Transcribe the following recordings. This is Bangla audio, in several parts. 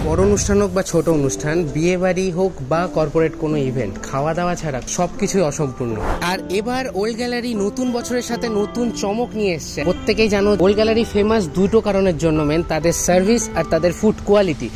বড় অনুষ্ঠান হোক বা ছোট অনুষ্ঠান, বিয়ে বাড়ি হোক বা কর্পোরেট কোনো ইভেন্ট, খাওয়া দাওয়া ছাড়া সবকিছুই অসম্পূর্ণ। আর এবার ওল্ড গ্যালারি নতুন বছরের সাথে নতুন চমক নিয়ে এসছে। প্রত্যেকেই জানো ওল্ড গ্যালারি ফেমাস দুটো কারণের জন্য, মেন তাদের সার্ভিস আর তাদের ফুড কোয়ালিটি।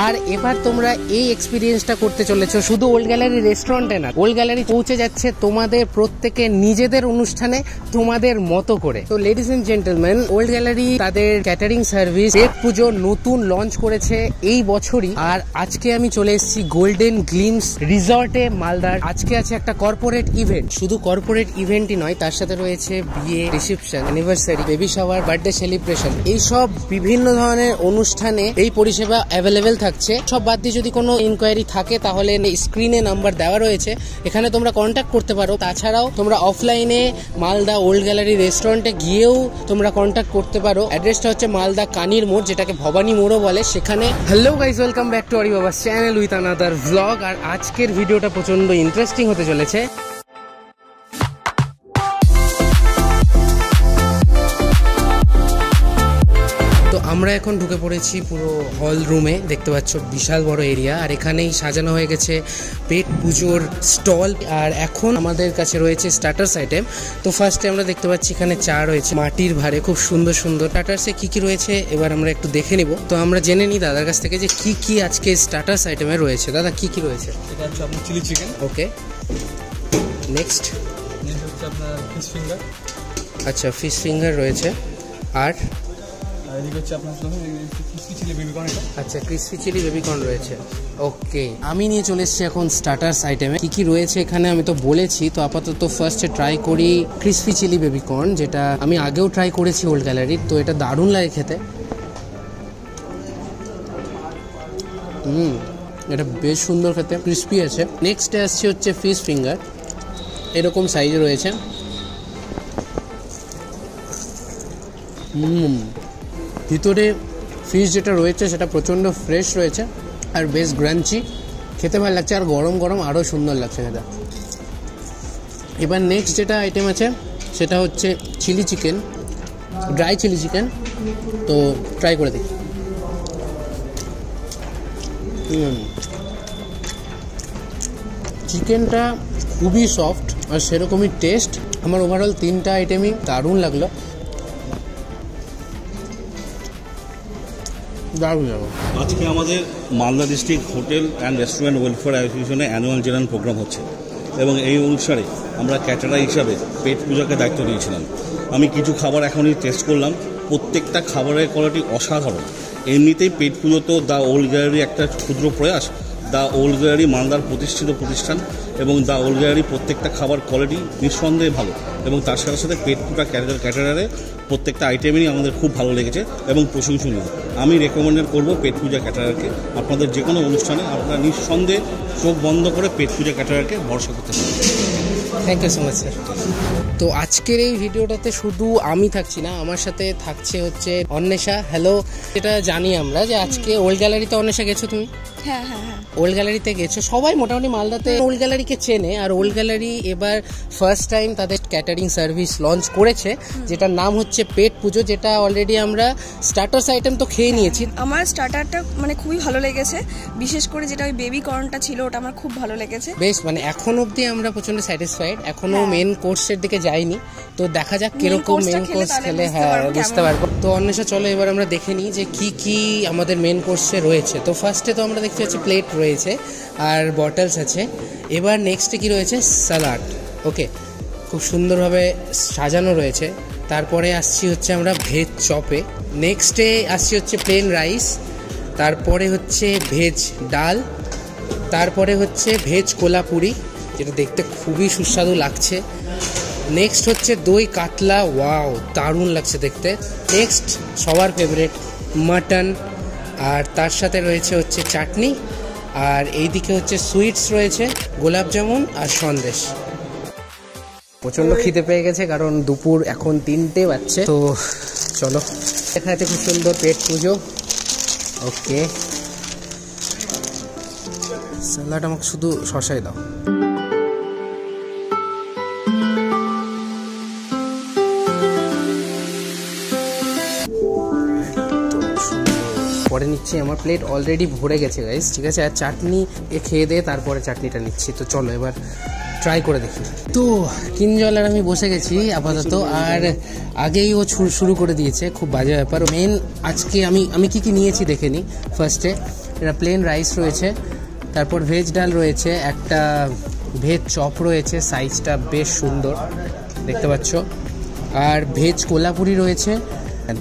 আর এবার তোমরা এই এক্সপিরিয়েন্সটা করতে চলেছো শুধু ওল্ড গ্যালারি রেস্টুরেন্টে না, ওল্ড গ্যালারি পৌঁছে যাচ্ছে তোমাদের প্রত্যেকের নিজেদের অনুষ্ঠানে তোমাদের মতো করে। তো ladies and gentleman, old gallery তাদের ক্যাটারিং সার্ভিস পেট পুজো নতুন লঞ্চ করেছে এই বছরই। আর আজকে আমি চলে এসেছি গোল্ডেন গ্লিমস রিসর্টে মালদার। আজকে আছে একটা কর্পোরেট ইভেন্ট। শুধু কর্পোরেট ইভেন্টই নয়, তার সাথে রয়েছে বিয়ে, reception, anniversary, baby shower, birthday celebration, এইসব বিভিন্ন ধরনের অনুষ্ঠানে এই পরিষেবা অ্যাভেলেবেল থাকছে। সব বাদ দিয়ে যদি কোনো ইনকোয়ারি থাকে তাহলে স্ক্রিনে নাম্বার দেওয়া রয়েছে, এখানে তোমরা কন্ট্যাক্ট করতে পারো। তাছাড়াও তোমরা অফলাইনে মালদা ওল্ড গ্যালারি রেস্টুরেন্টে গিয়েও তোমরা কন্ট্যাক্ট করতে পারো। অ্যাড্রেসটা হচ্ছে মালদা কানির মোড়, যেটাকে ভবানী মোড়ও বলে, সেখানে। Hello guys, welcome back to Ori বাবাস channel with another vlog. আর আজকের ভিডিওটা প্রচন্ড ইন্টারেস্টিং হতে চলেছে। আমরা এখন ঢুকে পড়েছি পুরো হল রুমে, দেখতে পাচ্ছ বিশাল বড় এরিয়া। আর এখানেই সাজানো হয়ে গেছে পেট পুজোর স্টল। আর এখন আমাদের কাছে রয়েছে স্টার্টার্স আইটেম। তো ফার্স্টে আমরা দেখতে পাচ্ছি এখানে চা রয়েছে মাটির ভারে, খুব সুন্দর সুন্দর। স্টার্টার্সে কি কি রয়েছে এবার আমরা একটু দেখে নিব। তো আমরা জেনে নিই দাদার কাছ থেকে যে কি কি আজকে স্টার্টার্স আইটেমে রয়েছে। দাদা কি কি রয়েছে? এটা হচ্ছে আপনার চিলি চিকেন। ওকে, নেক্সট হচ্ছে আপনার ফিশ ফিঙ্গার। আচ্ছা, ফিশ ফিঙ্গার রয়েছে। আর এদিকে হচ্ছে আপনার ক্রিসপি চিলি বেবিকর্ন। আচ্ছা, ক্রিসপি চিলি বেবিকর্ন রয়েছে। ওকে, আমি নিয়ে চলে এসেছি এখন স্টার্টার্স আইটেমে। কি কি রয়েছে এখানে আমি তো বলেছি। তো আপাতত ফার্স্টে ট্রাই করি ক্রিসপি চিলি বেবিকর্ন, যেটা আমি আগেও ট্রাই করেছি ওল্ড গ্যালারির। তো এটা দারুণ লাগে খেতে। এটা বেশ সুন্দর খেতে, ক্রিসপি আছে। নেক্সটে আসছে হচ্ছে ফিশ ফিঙ্গার, এরকম সাইজে রয়েছে। ভিতরে ফিশ যেটা রয়েছে সেটা প্রচণ্ড ফ্রেশ রয়েছে আর বেশ গ্রাঞ্চি, খেতে ভালো লাগছে। আর গরম গরম আরও সুন্দর লাগছে খেতে। এবার নেক্সট যেটা আইটেম আছে সেটা হচ্ছে chilli chicken, dry chilli chicken. তো ট্রাই করে দিই। চিকেনটা খুবই সফট আর সেরকমই টেস্ট। আমার ওভারঅল তিনটা আইটেমই দারুণ লাগলো, দারুণ লাগলো। আজকে আমাদের Malda district hotel and restaurant welfare অ্যাসোসিয়েশনে অ্যানুয়াল জেনারেল প্রোগ্রাম হচ্ছে এবং এই অনুষ্ঠানে আমরা ক্যাটারার হিসাবে পেট পূজাকে দায়িত্ব নিয়েছিলাম। আমি কিছু খাবার এখনই টেস্ট করলাম, প্রত্যেকটা খাবারের কোয়ালিটি অসাধারণ। এমনিতেই পেট পুজো তো দ্য ওল্ড গ্যালারি একটা ক্ষুদ্র প্রয়াস। দ্য ওল্ড গ্যালারি মালদার প্রতিষ্ঠিত প্রতিষ্ঠান এবং দ্য ওল্ড গ্যালারি প্রত্যেকটা খাবার কোয়ালিটি নিঃসন্দেহে ভালো। এবং তার সাথে সাথে পেট পূজা ক্যাটারারে প্রত্যেকটা আইটেমেরই আমাদের খুব ভালো লেগেছে এবং প্রশংসনীয়। আমি রেকমেন্ড করব পেট পূজা ক্যাটারারকে। আপনাদের যে কোনো অনুষ্ঠানে আপনারা নিঃসন্দেহে চোখ বন্ধ করে পেট পূজা ক্যাটারারকে ভরসা করতে পারেন। Thank you so much sir. তো আজকের এই ভিডিওটাতে শুধু আমি থাকছি না, আমার সাথে থাকছে হচ্ছে অন্বেষা। হ্যালো, এটা জানি আমরা যে আজকে ওল্ড গ্যালারিতে অন্বেষা গেছো তুমি? হ্যাঁ হ্যাঁ হ্যাঁ, ওল্ড গ্যালারিতে গেছো। সবাই মোটামুটি মালদাতে ওল্ড গ্যালারিকে চেনে। আর ওল্ড গ্যালারি এবার ফার্স্ট টাইম তাদের ক্যাটারিং সার্ভিস লঞ্চ করেছে, যেটার নাম হচ্ছে পেট পুজো, যেটা অলরেডি আমরা স্টার্টার্স আইটেম তো খেয়ে নিয়েছি। আমার স্টার্টারটা মানে খুবই ভালো লেগেছে, বিশেষ করে যেটা ওই বেবি কর্নটা ছিল ওটা আমার খুব ভালো লেগেছে। বেশ, মানে এখন অবধি আমরা প্রচন্ড স্যাটিসফাইড। এখনো মেন কোর্সের দিকে যাইনি, তো দেখা যাক কিরকম মেন কোর্স খেলে। হ্যাঁ, বুঝতে পারবো। তো অন্বেষা চলো এবার আমরা দেখে নিই যে কি কি আমাদের মেন কোর্সে রয়েছে। তো ফার্স্টে তো আমরা দেখতে পাচ্ছি প্লেট রয়েছে আর বটলস আছে। এবার নেক্সটে কি রয়েছে? স্যালাড। ওকে, খুব সুন্দরভাবে সাজানো রয়েছে। তারপরে আসছি হচ্ছে আমরা ভেজ চপে। নেক্সটে আসছি হচ্ছে প্লেন রাইস। তারপরে হচ্ছে ভেজ ডাল। তারপরে হচ্ছে ভেজ কোলাপুরি, যেটা দেখতে খুবই সুস্বাদু লাগছে। নেক্সট হচ্ছে দই কাতলা, ওয়াও দারুণ লাগছে দেখতে। নেক্সট সবার ফেভারিট মাটন, আর তার সাথে রয়েছে হচ্ছে চাটনি। আর এইদিকে হচ্ছে সুইটস রয়েছে, গোলাপ জামুন আর সন্দেশ। প্রচণ্ড খিদে পেয়ে গেছে কারণ দুপুর এখন 3টে বাজছে। তো চলো, দেখা যাচ্ছে খুব সুন্দর পেট পুজো। ওকে, স্যালাড আমাকে শুধু শসাই দাও। পরে পরে নিচ্ছি, আমার প্লেট অলরেডি ভরে গেছে গাইস, ঠিক আছে। আর চাটনি খেয়ে দিয়ে তারপরে চাটনিটা নিচ্ছি। তো চলো এবার ট্রাই করে দেখি। তো কিঞ্জল আর আমি বসে গেছি আপাতত, আর আগেই ও শুরু করে দিয়েছে, খুব বাজে ব্যাপার। মেন আজকে আমি কি নিয়েছি দেখে নিই। ফার্স্টে এটা প্লেন রাইস রয়েছে, তারপর ভেজ ডাল রয়েছে, একটা ভেজ চপ রয়েছে, সাইজটা বেশ সুন্দর দেখতে পাচ্ছ, আর ভেজ কোলাপুরি রয়েছে,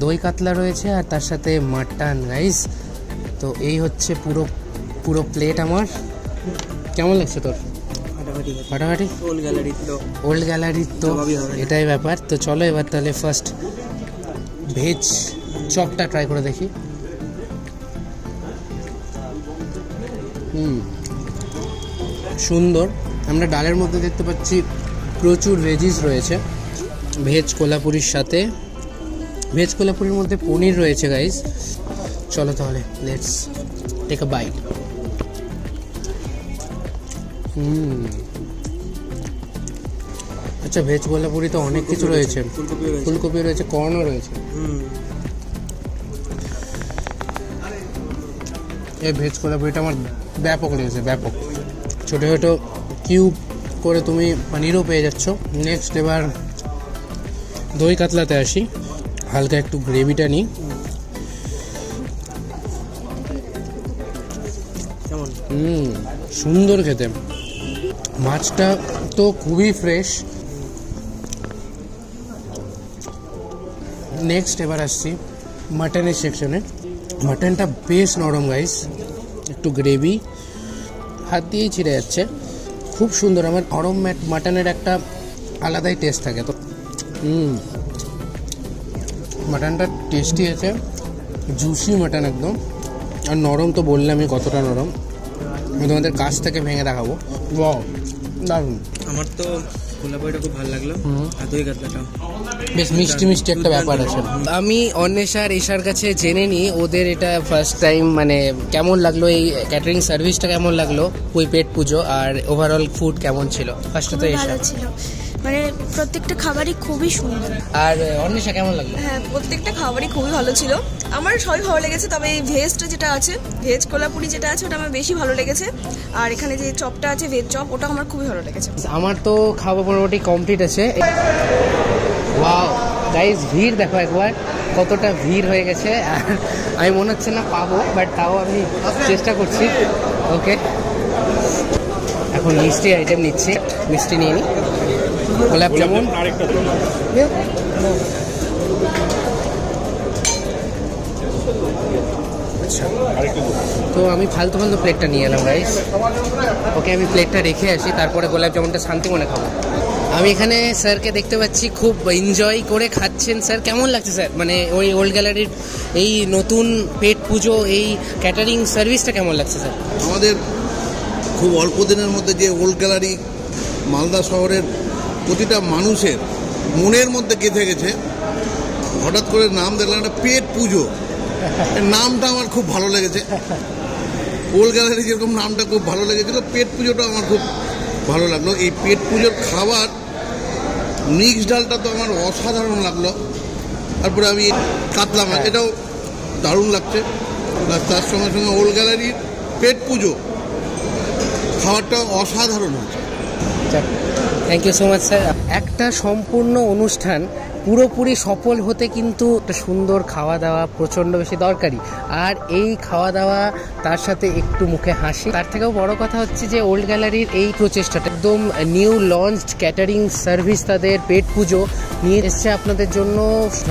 দই কাতলা রয়েছে, আর তার সাথে মাটন রাইস। তো এই হচ্ছে পুরো প্লেট আমার। কেমন লাগছে তোর? ফাটাফাটি। ওল্ড গ্যালারির তো এটাই ব্যাপার। তো চলো এবার তাহলে ফার্স্ট ভেজ চপটা ট্রাই করে দেখি। সুন্দর। আমরা ডালের মধ্যে দেখতে পাচ্ছি প্রচুর ভেজিস রয়েছে ভেজ কোলাপুরির সাথে। ভেজ কোলাপুরির মধ্যে পনির রয়েছে গাইস। চলো তাহলে লেটস টেক আ বাইট। আচ্ছা, ভেজ কোলাপুরি তো অনেক কিছু রয়েছে, ফুলকপি রয়েছে, কর্নও রয়েছে। এই ভেজ কোলাপুরিটা আমার ব্যাপক লেগেছে, ব্যাপক। ছোটো ছোটো কিউব করে তুমি পনিরও পেয়ে যাচ্ছ। নেক্সট এবার দই কাতলাতে আসি, হালকা একটু গ্রেভিটা নিই। সুন্দর খেতে, মাছটা তো খুবই ফ্রেশ। নেক্সট এবার আসছি মাটনের সেকশনে। মাটনটা বেশ নরম গাইস, একটু গ্রেভি হাত দিয়েই ছিঁড়ে যাচ্ছে, খুব সুন্দর। আমার নরম মাটনের একটা আলাদাই টেস্ট থাকে। তো মাটনটা টেস্টি আছে, জুসি মাটন একদম। আর নরম তো বললামই কতটা নরম, আমি তোমাদের কাছ থেকে ভেঙে দেখাবো। ওয়াও, দারুণ। আমার তো কোলাপুরিটা খুব ভালো লাগলো, আর দই কাতলাটা বেশ মিষ্টি মিষ্টি একটা ব্যাপার আছে। আমি অন্বেষার এশার কাছে জেনে নিই ওদের এটা ফার্স্ট টাইম, মানে কেমন লাগলো, এই ক্যাটারিং সার্ভিসটা কেমন লাগলো ওই পেট পুজো, আর ওভারঅল ফুড কেমন ছিল। ফার্স্টে তো এশা ছিল, মানে প্রত্যেকটা খাবারই খুবই সুন্দর। আর অন্বেষা কেমন লাগলো? হ্যাঁ, প্রত্যেকটা খাবারই খুবই ভালো ছিল, আমার সবই ভালো লেগেছে। তবে এই ভেজটা যেটা আছে, ভেজ কোলাপুরি যেটা আছে, ওটা আমার বেশি ভালো লেগেছে। আর এখানে যে চপটা আছে, ভেজ চপ, ওটা আমার খুবই ভালো লেগেছে। আমার তো খাওয়া মোটামুটি কমপ্লিট আছে। ওয়াও গাইস, ভিড় দেখো একবার, কতটা ভিড় হয়ে গেছে। আর আমি মনে হচ্ছে না পাবো, বাট তাও আমি চেষ্টা করছি। ওকে, এখন মিষ্টি আইটেম নিচ্ছি, মিষ্টি নিয়ে নিই। গোলাপ জামুন, আচ্ছা। তো আমি ফালতু প্লেটটা নিয়ে এলাম গাইস। ওকে, আমি প্লেটটা রেখে আসি, তারপরে গোলাপ জামুনটা শান্তি মনে খাবো। আমি এখানে স্যারকে দেখতে পাচ্ছি খুব এনজয় করে খাচ্ছেন। স্যার কেমন লাগছে স্যার, মানে ওই ওল্ড গ্যালারির এই নতুন পেট পুজো, এই ক্যাটারিং সার্ভিসটা কেমন লাগছে স্যার? আমাদের খুব অল্প দিনের মধ্যে যে ওল্ড গ্যালারি মালদা শহরের প্রতিটা মানুষের মনের মধ্যে গেঁথে গেছে, হঠাৎ করে নাম দেখলাম একটা পেট পুজো, নামটা আমার খুব ভালো লেগেছে। ওল্ড গ্যালারি যেরকম নামটা খুব ভালো লেগেছিল, পেট পুজোটা আমার খুব ভালো লাগলো। এই পেট পুজোর খাবার মিক্স ডালটা তো আমার অসাধারণ লাগলো। তারপরে আমি কাতলা মাছ, এটাও দারুণ লাগছে। তার সঙ্গে সঙ্গে ওল্ড গ্যালারির পেট পুজো খাবারটা অসাধারণ হচ্ছে। Thank you so much sir. একটা সম্পূর্ণ অনুষ্ঠান পুরোপুরি সফল হতে কিন্তু একটা সুন্দর খাওয়া দাওয়া প্রচণ্ড বেশি দরকারি। আর এই খাওয়া দাওয়া তার সাথে একটু মুখে হাসি, তার থেকেও বড় কথা হচ্ছে যে ওল্ড গ্যালারির এই প্রচেষ্টাটা একদম নিউ লঞ্চড ক্যাটারিং সার্ভিস, তাদের পেট পুজো নিয়ে এসছে আপনাদের জন্য।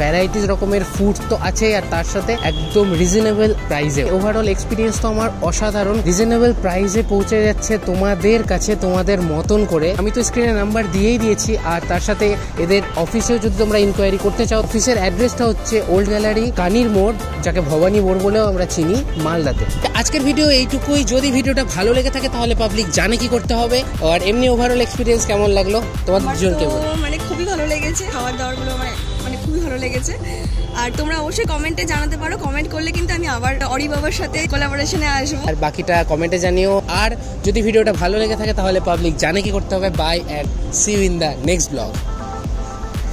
ভ্যারাইটিস রকমের ফুড তো আছে, আর তার সাথে একদম রিজনেবল প্রাইসে। ওভারঅল এক্সপিরিয়েন্স তো আমার অসাধারণ। রিজনেবল প্রাইসে পৌঁছে যাচ্ছে তোমাদের কাছে তোমাদের মতন করে। আমি তো স্ক্রিনে নাম্বার দিয়েই দিয়েছি, আর তার সাথে এদের অফিসেও যদি তোমরা ইনকোয়ারি করতে চাও, অফিসের অ্যাড্রেসটা হচ্ছে ওল্ড গ্যালারি, কানির মোড়, যাকে ভবানী মোড় বলেও আমরা চিনি, মালদাতে। আজকের ভিডিও এইটুকুই। যদি ভিডিওটা ভালো লেগে থাকে তাহলে পাবলিক জানে কি করতে হবে। আর এমনি ওভারঅল এক্সপিরিয়েন্স কেমন লাগলো তোমাদের দুজনকে? মানে খুবই ভালো লেগেছে, খাবার দাবারগুলো মানে খুবই ভালো লেগেছে। আর তোমরা অবশ্যই কমেন্টে জানাতে পারো, কমেন্ট করলে কিন্তু আমি আবার অরি বাবার সাথে কোলাবোরেশনে আসবো। আর বাকিটা কমেন্টে জানিও। আর যদি ভিডিওটা ভালো লেগে থাকে তাহলে পাবলিক জানে কি করতে হবে। Bye and see you in the next blog.